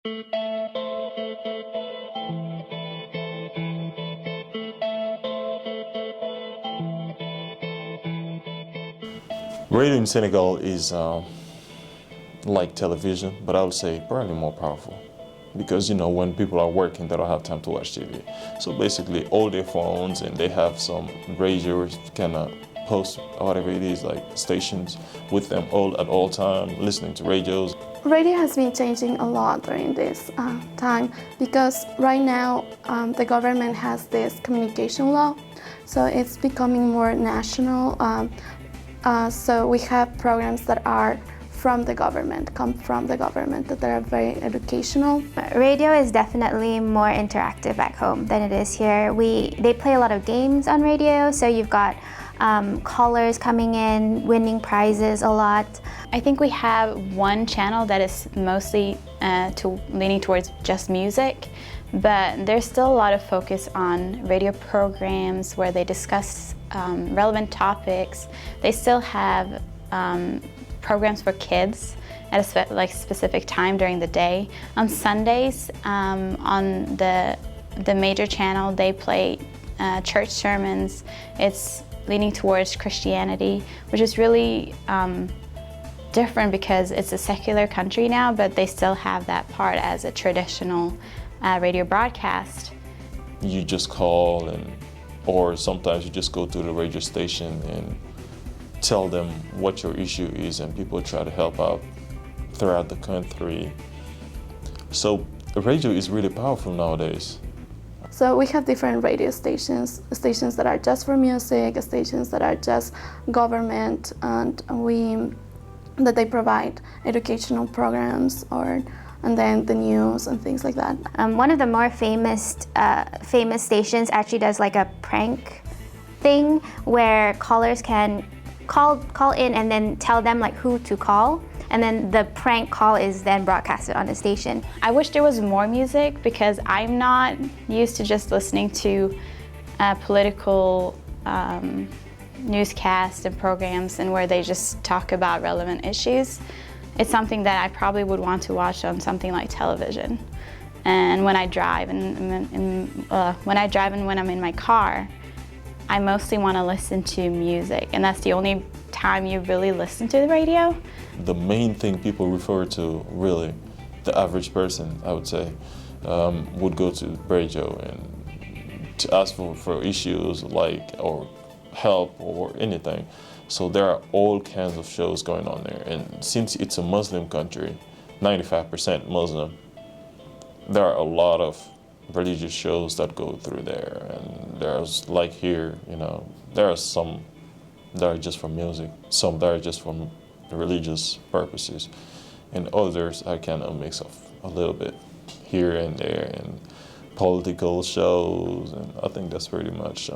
Radio in Senegal is like television, but I would say probably more powerful. Because when people are working, they don't have time to watch TV. So basically, all their phones and they have some radio kind of post whatever it is, like stations with them all at all time, listening to radios. Radio has been changing a lot during this time because right now the government has this communication law, so it's becoming more national. So we have programs that are from the government, come from the government, that are very educational. Radio is definitely more interactive back home than it is here. They play a lot of games on radio, so you've got callers coming in, winning prizes a lot. I think we have one channel that is mostly leaning towards just music, but there's still a lot of focus on radio programs where they discuss relevant topics. They still have programs for kids at a specific time during the day. On Sundays, on the major channel, they play church sermons. It's leaning towards Christianity, which is really different because it's a secular country now, but they still have that part as a traditional radio broadcast. You just call or sometimes you just go to the radio station and tell them what your issue is, and people try to help out throughout the country. So radio is really powerful nowadays. So we have different radio stations that are just for music, stations that are just government, and that they provide educational programs and then the news and things like that. One of the more famous stations actually does like a prank thing where callers can call in and then tell them like who to call, and then the prank call is then broadcasted on the station. I wish there was more music because I'm not used to just listening to political newscasts and programs and where they just talk about relevant issues. It's something that I probably would want to watch on something like television. And when I drive and when I'm in my car, I mostly want to listen to music, and that's the only time you really listen to the radio. The main thing people refer to, really, the average person, I would say, would go to radio and to ask for issues or help or anything. So there are all kinds of shows going on there, and since it's a Muslim country, 95% Muslim, there are a lot of religious shows that go through there, and there's like here, there are some that are just for music, some that are just for religious purposes, and others are kind of a mix of a little bit here and there, and political shows, and I think that's pretty much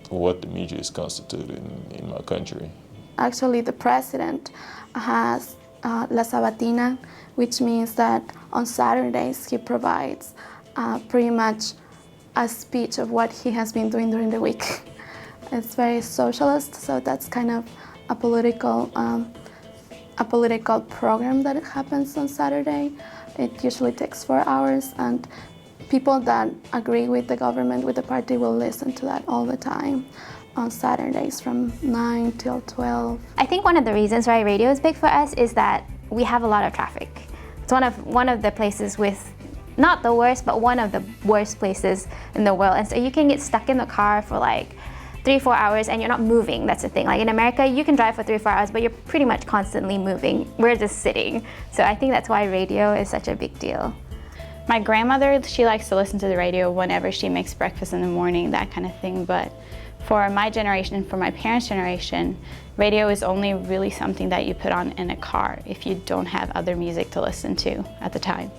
what the media is constituted in my country. Actually, the president has La Sabatina, which means that on Saturdays he provides pretty much a speech of what he has been doing during the week. It's very socialist, so that's kind of a political program that happens on Saturday. It usually takes 4 hours, and people that agree with the government, with the party, will listen to that all the time on Saturdays from 9 till 12. I think one of the reasons why radio is big for us is that we have a lot of traffic. It's one of the places with, not the worst, but one of the worst places in the world. And so you can get stuck in the car for like 3-4 hours and you're not moving. That's the thing. Like in America, you can drive for 3-4 hours, but you're pretty much constantly moving. We're just sitting. So I think that's why radio is such a big deal. My grandmother, she likes to listen to the radio whenever she makes breakfast in the morning, that kind of thing. But for my generation and for my parents' generation, radio is only really something that you put on in a car if you don't have other music to listen to at the time.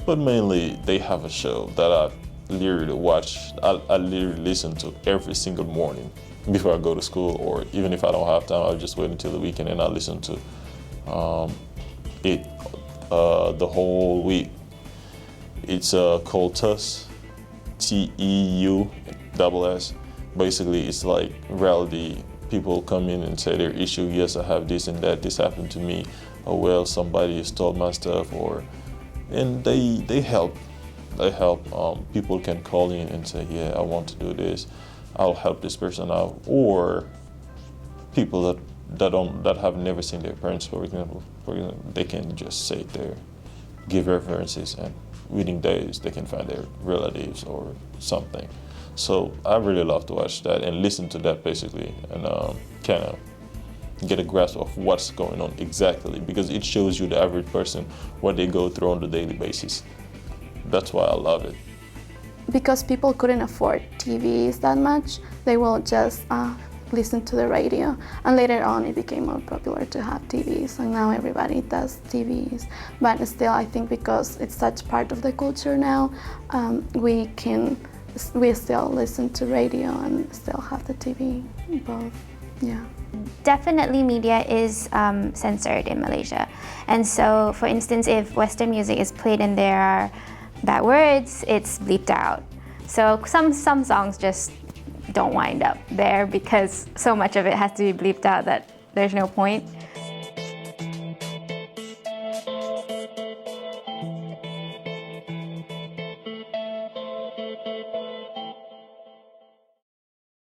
But mainly, they have a show that I literally watch. I literally listen to every single morning before I go to school, or even if I don't have time, I'll just wait until the weekend and I listen to it the whole week. It's called TUS, TEUSS. Basically, it's like reality. People come in and say their issue. Yes, I have this and that. This happened to me. Oh well, somebody stole my stuff, or and they help. They help. People can call in and say, yeah, I want to do this. I'll help this person out. Or people that have never seen their parents, for example, they can just sit there, give references, and within days they can find their relatives or something. So I really love to watch that and listen to that basically, and kind of get a grasp of what's going on exactly, because it shows you the average person what they go through on a daily basis. That's why I love it. Because people couldn't afford TVs that much, they will just listen to the radio. And later on, it became more popular to have TVs, and now everybody does TVs. But still, I think because it's such part of the culture now, we still listen to radio and still have the TV, both. Yeah. Definitely media is censored in Malaysia. And so, for instance, if Western music is played and there are bad words, it's bleeped out. So some songs just don't wind up there because so much of it has to be bleeped out that there's no point.